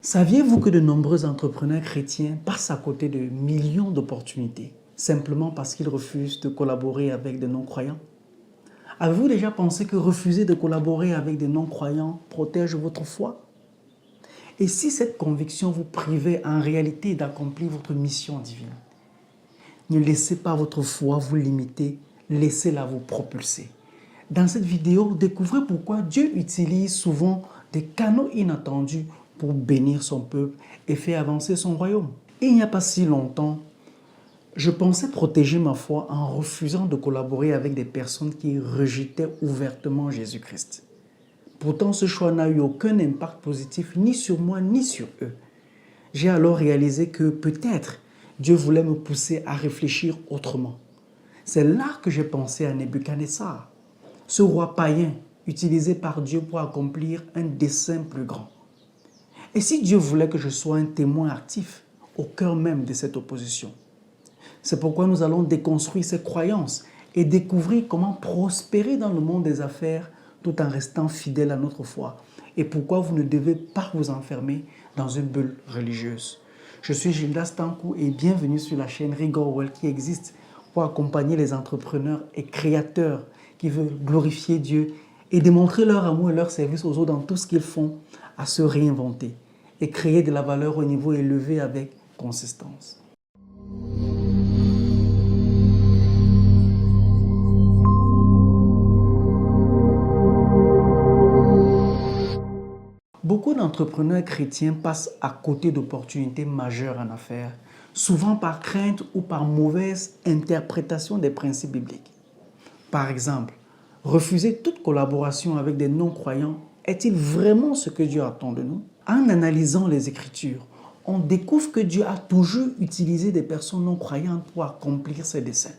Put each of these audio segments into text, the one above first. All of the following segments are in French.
Saviez-vous que de nombreux entrepreneurs chrétiens passent à côté de millions d'opportunités simplement parce qu'ils refusent de collaborer avec des non-croyants? Avez-vous déjà pensé que refuser de collaborer avec des non-croyants protège votre foi? Et si cette conviction vous privait en réalité d'accomplir votre mission divine? Ne laissez pas votre foi vous limiter, laissez-la vous propulser. Dans cette vidéo, découvrez pourquoi Dieu utilise souvent des canaux inattendus pour bénir son peuple et faire avancer son royaume. Il n'y a pas si longtemps, je pensais protéger ma foi en refusant de collaborer avec des personnes qui rejetaient ouvertement Jésus-Christ. Pourtant, ce choix n'a eu aucun impact positif ni sur moi ni sur eux. J'ai alors réalisé que peut-être Dieu voulait me pousser à réfléchir autrement. C'est là que j'ai pensé à Nebuchadnezzar, ce roi païen utilisé par Dieu pour accomplir un dessein plus grand. Et si Dieu voulait que je sois un témoin actif au cœur même de cette opposition? C'est pourquoi nous allons déconstruire ces croyances et découvrir comment prospérer dans le monde des affaires tout en restant fidèle à notre foi et pourquoi vous ne devez pas vous enfermer dans une bulle religieuse. Je suis Gildas Tankou et bienvenue sur la chaîne Rigor Well qui existe pour accompagner les entrepreneurs et créateurs qui veulent glorifier Dieu et démontrer leur amour et leur service aux autres dans tout ce qu'ils font à se réinventer et créer de la valeur au niveau élevé avec consistance. Beaucoup d'entrepreneurs chrétiens passent à côté d'opportunités majeures en affaires, souvent par crainte ou par mauvaise interprétation des principes bibliques. Par exemple, refuser toute collaboration avec des non-croyants est-il vraiment ce que Dieu attend de nous? En analysant les Écritures, on découvre que Dieu a toujours utilisé des personnes non-croyantes pour accomplir ses desseins.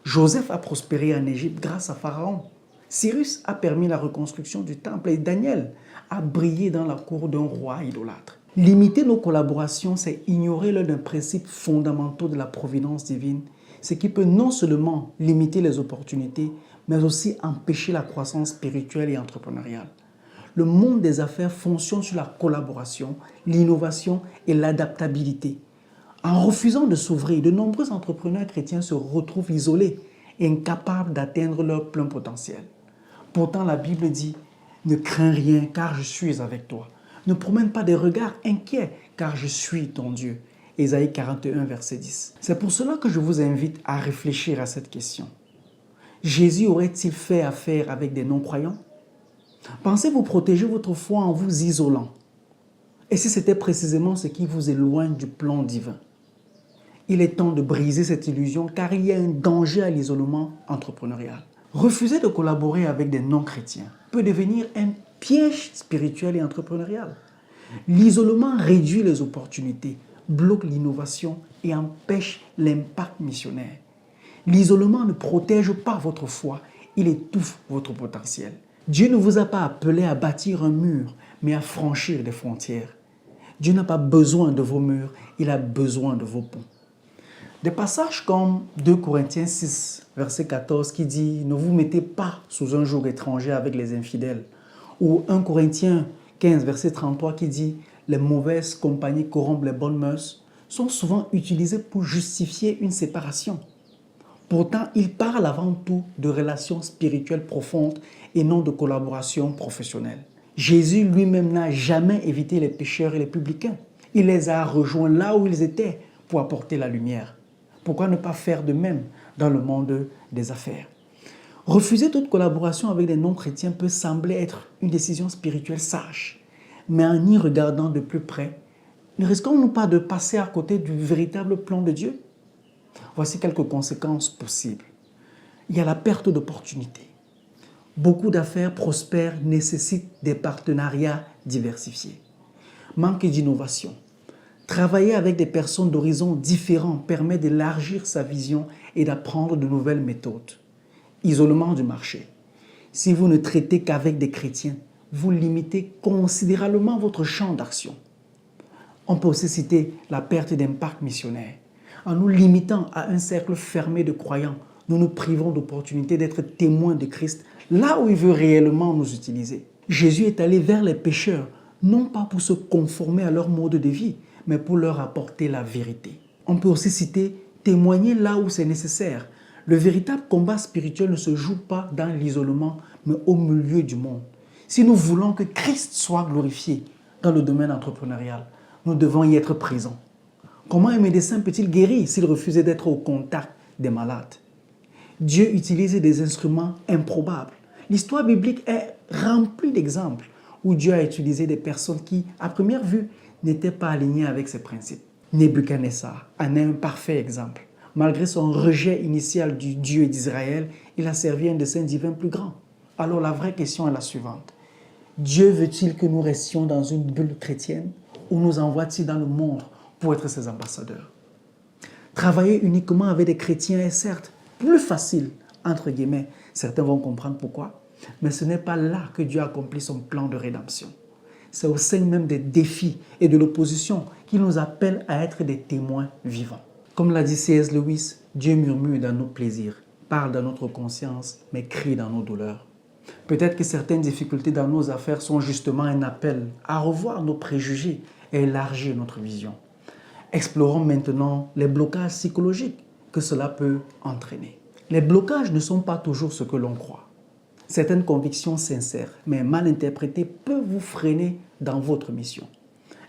Joseph a prospéré en Égypte grâce à Pharaon. Cyrus a permis la reconstruction du temple et Daniel a brillé dans la cour d'un roi idolâtre. Limiter nos collaborations, c'est ignorer l'un des principes fondamentaux de la providence divine, ce qui peut non seulement limiter les opportunités, mais aussi empêcher la croissance spirituelle et entrepreneuriale. Le monde des affaires fonctionne sur la collaboration, l'innovation et l'adaptabilité. En refusant de s'ouvrir, de nombreux entrepreneurs chrétiens se retrouvent isolés et incapables d'atteindre leur plein potentiel. Pourtant, la Bible dit « Ne crains rien car je suis avec toi. Ne promène pas des regards inquiets car je suis ton Dieu. » Ésaïe 41, verset 10. C'est pour cela que je vous invite à réfléchir à cette question. Jésus aurait-il fait affaire avec des non-croyants? Pensez-vous protéger votre foi en vous isolant? Et si c'était précisément ce qui vous éloigne du plan divin? Il est temps de briser cette illusion car il y a un danger à l'isolement entrepreneurial. Refuser de collaborer avec des non-chrétiens peut devenir un piège spirituel et entrepreneurial. L'isolement réduit les opportunités, bloque l'innovation et empêche l'impact missionnaire. L'isolement ne protège pas votre foi, il étouffe votre potentiel. Dieu ne vous a pas appelé à bâtir un mur, mais à franchir des frontières. Dieu n'a pas besoin de vos murs, il a besoin de vos ponts. Des passages comme 2 Corinthiens 6, verset 14 qui dit « Ne vous mettez pas sous un joug étranger avec les infidèles » ou 1 Corinthiens 15, verset 33 qui dit « Les mauvaises compagnies corrompent les bonnes mœurs » sont souvent utilisés pour justifier une séparation. Pourtant, il parle avant tout de relations spirituelles profondes et non de collaboration professionnelle. Jésus lui-même n'a jamais évité les pécheurs et les publicains. Il les a rejoints là où ils étaient pour apporter la lumière. Pourquoi ne pas faire de même dans le monde des affaires? Refuser toute collaboration avec des non-chrétiens peut sembler être une décision spirituelle sage. Mais en y regardant de plus près, ne risquons-nous pas de passer à côté du véritable plan de Dieu? Voici quelques conséquences possibles. Il y a la perte d'opportunités. Beaucoup d'affaires prospères nécessitent des partenariats diversifiés. Manque d'innovation. Travailler avec des personnes d'horizons différents permet d'élargir sa vision et d'apprendre de nouvelles méthodes. Isolement du marché. Si vous ne traitez qu'avec des chrétiens, vous limitez considérablement votre champ d'action. On peut aussi citer la perte d'impact missionnaire. En nous limitant à un cercle fermé de croyants, nous nous privons d'opportunités d'être témoins de Christ là où il veut réellement nous utiliser. Jésus est allé vers les pécheurs, non pas pour se conformer à leur mode de vie, mais pour leur apporter la vérité. On peut aussi citer témoigner là où c'est nécessaire. Le véritable combat spirituel ne se joue pas dans l'isolement, mais au milieu du monde. Si nous voulons que Christ soit glorifié dans le domaine entrepreneurial, nous devons y être présents. Comment un médecin peut-il guérir s'il refusait d'être au contact des malades? Dieu utilise des instruments improbables. L'histoire biblique est remplie d'exemples où Dieu a utilisé des personnes qui, à première vue, n'étaient pas alignées avec ses principes. Nebuchadnezzar en est un parfait exemple. Malgré son rejet initial du Dieu d'Israël, il a servi un dessein divin plus grand. Alors la vraie question est la suivante. Dieu veut-il que nous restions dans une bulle chrétienne ou nous envoie-t-il dans le monde pour être ses ambassadeurs? Travailler uniquement avec des chrétiens est certes plus facile, entre guillemets. Certains vont comprendre pourquoi. Mais ce n'est pas là que Dieu accomplit son plan de rédemption. C'est au sein même des défis et de l'opposition qu'il nous appelle à être des témoins vivants. Comme l'a dit C.S. Lewis, Dieu murmure dans nos plaisirs, parle dans notre conscience, mais crie dans nos douleurs. Peut-être que certaines difficultés dans nos affaires sont justement un appel à revoir nos préjugés et élargir notre vision. Explorons maintenant les blocages psychologiques que cela peut entraîner. Les blocages ne sont pas toujours ce que l'on croit. Certaines convictions sincères, mais mal interprétées, peuvent vous freiner dans votre mission.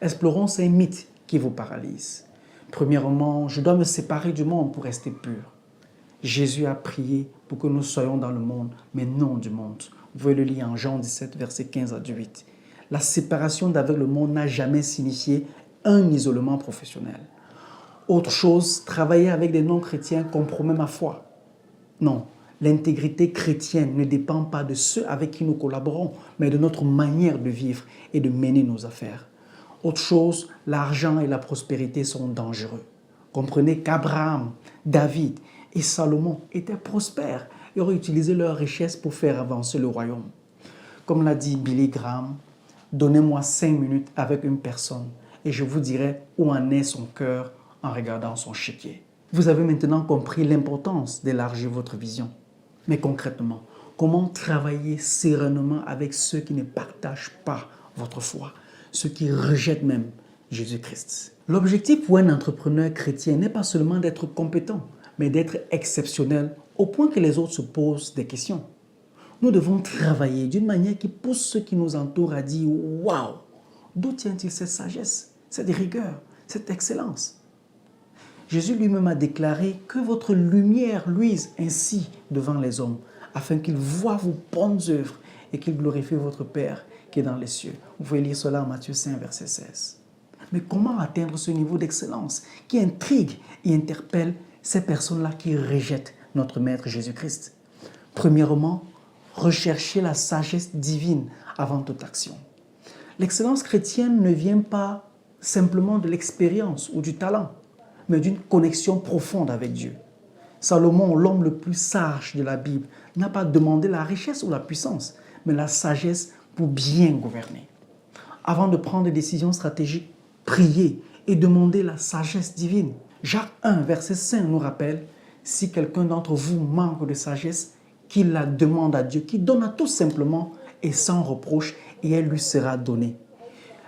Explorons ces mythes qui vous paralysent. Premièrement, je dois me séparer du monde pour rester pur. Jésus a prié pour que nous soyons dans le monde, mais non du monde. Vous pouvez le lire en Jean 17, versets 15 à 18. La séparation d'avec le monde n'a jamais signifié un isolement professionnel. Autre chose, travailler avec des non-chrétiens compromet ma foi. Non, l'intégrité chrétienne ne dépend pas de ceux avec qui nous collaborons, mais de notre manière de vivre et de mener nos affaires. Autre chose, l'argent et la prospérité sont dangereux. Comprenez qu'Abraham, David et Salomon étaient prospères et auraient utilisé leurs richesses pour faire avancer le royaume. Comme l'a dit Billy Graham, donnez-moi 5 minutes avec une personne et je vous dirai où en est son cœur en regardant son chéquier. Vous avez maintenant compris l'importance d'élargir votre vision. Mais concrètement, comment travailler sereinement avec ceux qui ne partagent pas votre foi, ceux qui rejettent même Jésus-Christ? L'objectif pour un entrepreneur chrétien n'est pas seulement d'être compétent, mais d'être exceptionnel au point que les autres se posent des questions. Nous devons travailler d'une manière qui pousse ceux qui nous entourent à dire « Waouh, d'où tient-il cette sagesse, cette rigueur, cette excellence ?» Jésus lui-même a déclaré que votre lumière luise ainsi devant les hommes, afin qu'ils voient vos bonnes œuvres et qu'ils glorifient votre Père qui est dans les cieux. Vous pouvez lire cela en Matthieu 5, verset 16. Mais comment atteindre ce niveau d'excellence qui intrigue et interpelle ces personnes-là qui rejettent notre Maître Jésus-Christ? Premièrement, rechercher la sagesse divine avant toute action. L'excellence chrétienne ne vient pas simplement de l'expérience ou du talent, mais d'une connexion profonde avec Dieu. Salomon, l'homme le plus sage de la Bible, n'a pas demandé la richesse ou la puissance, mais la sagesse pour bien gouverner. Avant de prendre des décisions stratégiques, priez et demandez la sagesse divine. Jacques 1, verset 5 nous rappelle, si quelqu'un d'entre vous manque de sagesse, qu'il la demande à Dieu, qui donne à tous simplement et sans reproche, et elle lui sera donnée.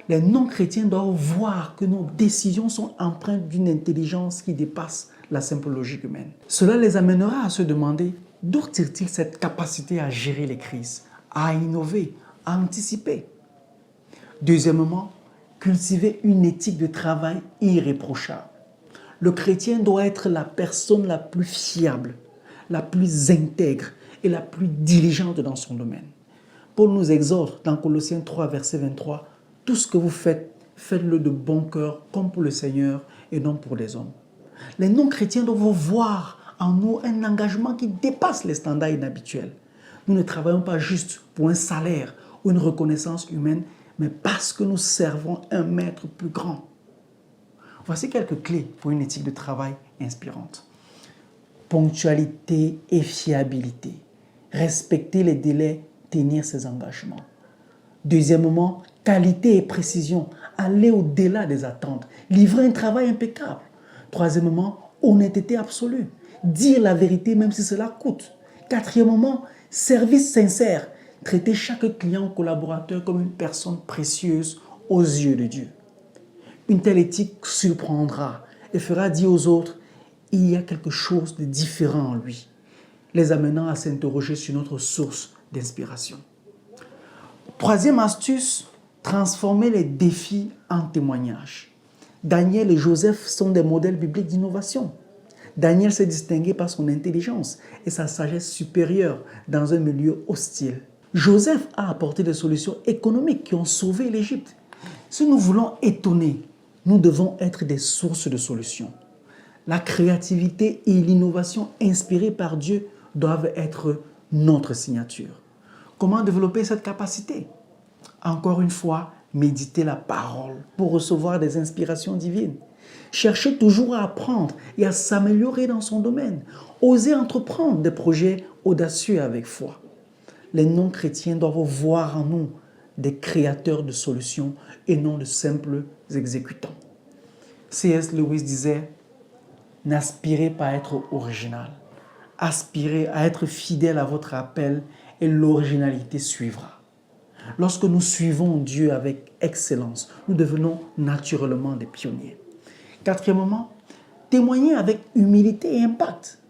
Les non-chrétiens doivent voir que nos décisions sont empreintes d'une intelligence qui dépasse la simple logique humaine. Cela les amènera à se demander d'où tire-t-il cette capacité à gérer les crises, à innover, à anticiper. Deuxièmement, cultiver une éthique de travail irréprochable. Le chrétien doit être la personne la plus fiable, la plus intègre et la plus diligente dans son domaine. Paul nous exhorte dans Colossiens 3, verset 23, « Tout ce que vous faites, faites-le de bon cœur, comme pour le Seigneur et non pour les hommes. » Les non-chrétiens doivent voir en nous un engagement qui dépasse les standards inhabituels. Nous ne travaillons pas juste pour un salaire ou une reconnaissance humaine, mais parce que nous servons un maître plus grand. Voici quelques clés pour une éthique de travail inspirante. Ponctualité et fiabilité. Respecter les délais, tenir ses engagements. Deuxièmement, qualité et précision. Aller au-delà des attentes. Livrer un travail impeccable. Troisièmement, honnêteté absolue. Dire la vérité même si cela coûte. Quatrièmement, service sincère. Traiter chaque client ou collaborateur comme une personne précieuse aux yeux de Dieu. Une telle éthique surprendra et fera dire aux autres, il y a quelque chose de différent en lui, les amenant à s'interroger sur notre source d'inspiration. Troisième astuce, transformer les défis en témoignages. Daniel et Joseph sont des modèles bibliques d'innovation. Daniel s'est distingué par son intelligence et sa sagesse supérieure dans un milieu hostile. Joseph a apporté des solutions économiques qui ont sauvé l'Égypte. Si nous voulons étonner, nous devons être des sources de solutions. La créativité et l'innovation inspirées par Dieu doivent être notre signature. Comment développer cette capacité? Encore une fois, méditer la parole pour recevoir des inspirations divines. Chercher toujours à apprendre et à s'améliorer dans son domaine. Oser entreprendre des projets audacieux avec foi. Les non-chrétiens doivent voir en nous des créateurs de solutions et non de simples exécutants. C.S. Lewis disait, n'aspirez pas à être original. Aspirez à être fidèle à votre appel et l'originalité suivra. Lorsque nous suivons Dieu avec excellence, nous devenons naturellement des pionniers. Quatrièmement, témoigner avec humilité et impact.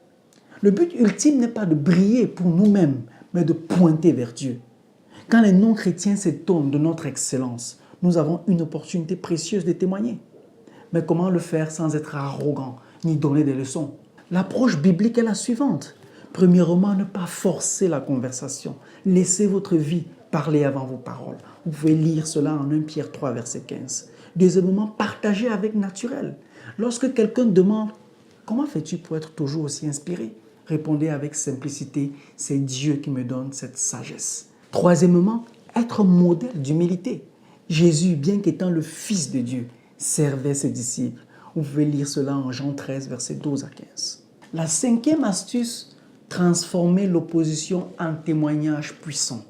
Le but ultime n'est pas de briller pour nous-mêmes, mais de pointer vers Dieu. Quand les non-chrétiens s'étonnent de notre excellence, nous avons une opportunité précieuse de témoigner. Mais comment le faire sans être arrogant ni donner des leçons? L'approche biblique est la suivante. Premièrement, ne pas forcer la conversation. Laissez votre vie parler avant vos paroles. Vous pouvez lire cela en 1 Pierre 3, verset 15. Deuxièmement, partagez avec naturel. Lorsque quelqu'un demande « Comment fais-tu pour être toujours aussi inspiré ?» Répondez avec simplicité « C'est Dieu qui me donne cette sagesse. » Troisièmement, être modèle d'humilité. Jésus, bien qu'étant le Fils de Dieu, servait ses disciples. Vous pouvez lire cela en Jean 13, versets 12 à 15. La cinquième astuce, transformer l'opposition en témoignage puissant.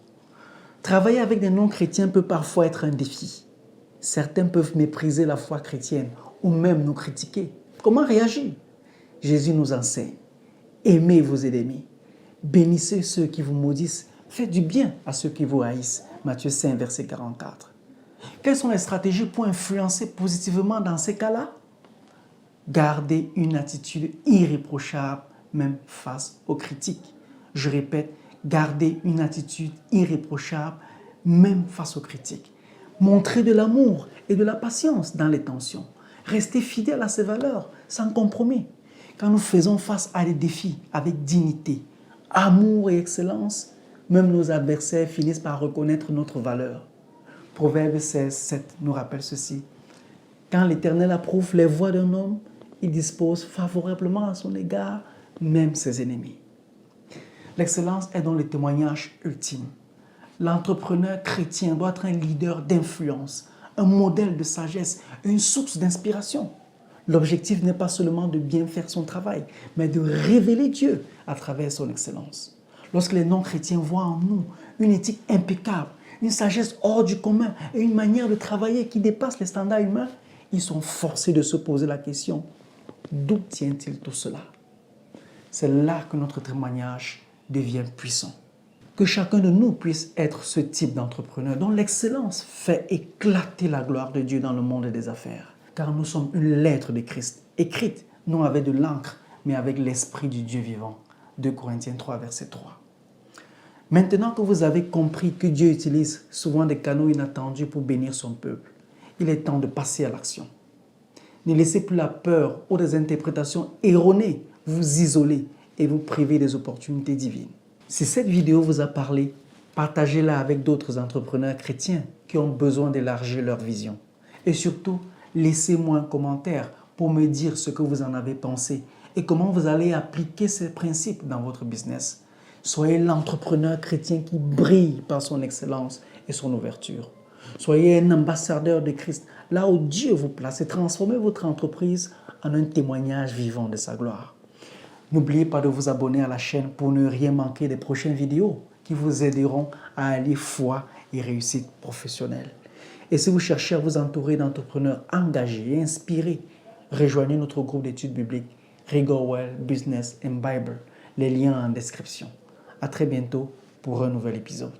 Travailler avec des non-chrétiens peut parfois être un défi. Certains peuvent mépriser la foi chrétienne ou même nous critiquer. Comment réagir? Jésus nous enseigne. Aimez vos ennemis. Bénissez ceux qui vous maudissent. Faites du bien à ceux qui vous haïssent. Matthieu 5, verset 44. Quelles sont les stratégies pour influencer positivement dans ces cas-là? Gardez une attitude irréprochable même face aux critiques. Je répète, gardez une attitude irréprochable même face aux critiques. Montrez de l'amour et de la patience dans les tensions. Restez fidèle à ces valeurs, sans compromis. Quand nous faisons face à des défis avec dignité, amour et excellence, même nos adversaires finissent par reconnaître notre valeur. Proverbe 16, 7 nous rappelle ceci. Quand l'Éternel approuve les voies d'un homme, il dispose favorablement à son égard, même ses ennemis. L'excellence est dans le témoignage ultime. L'entrepreneur chrétien doit être un leader d'influence, un modèle de sagesse et une source d'inspiration. L'objectif n'est pas seulement de bien faire son travail, mais de révéler Dieu à travers son excellence. Lorsque les non-chrétiens voient en nous une éthique impeccable, une sagesse hors du commun et une manière de travailler qui dépasse les standards humains, ils sont forcés de se poser la question, d'où tient-il tout cela? C'est là que notre témoignage devient puissant. Que chacun de nous puisse être ce type d'entrepreneur dont l'excellence fait éclater la gloire de Dieu dans le monde des affaires. Car nous sommes une lettre de Christ, écrite non avec de l'encre, mais avec l'Esprit du Dieu vivant. 2 Corinthiens 3, verset 3. Maintenant que vous avez compris que Dieu utilise souvent des canaux inattendus pour bénir son peuple, il est temps de passer à l'action. Ne laissez plus la peur ou des interprétations erronées vous isoler et vous priver des opportunités divines. Si cette vidéo vous a parlé, partagez-la avec d'autres entrepreneurs chrétiens qui ont besoin d'élargir leur vision. Et surtout, laissez-moi un commentaire pour me dire ce que vous en avez pensé et comment vous allez appliquer ces principes dans votre business. Soyez l'entrepreneur chrétien qui brille par son excellence et son ouverture. Soyez un ambassadeur de Christ là où Dieu vous place et transformez votre entreprise en un témoignage vivant de sa gloire. N'oubliez pas de vous abonner à la chaîne pour ne rien manquer des prochaines vidéos qui vous aideront à allier foi et réussite professionnelle. Et si vous cherchez à vous entourer d'entrepreneurs engagés et inspirés, rejoignez notre groupe d'études bibliques Rigorwell Business and Bible. Les liens en description. À très bientôt pour un nouvel épisode.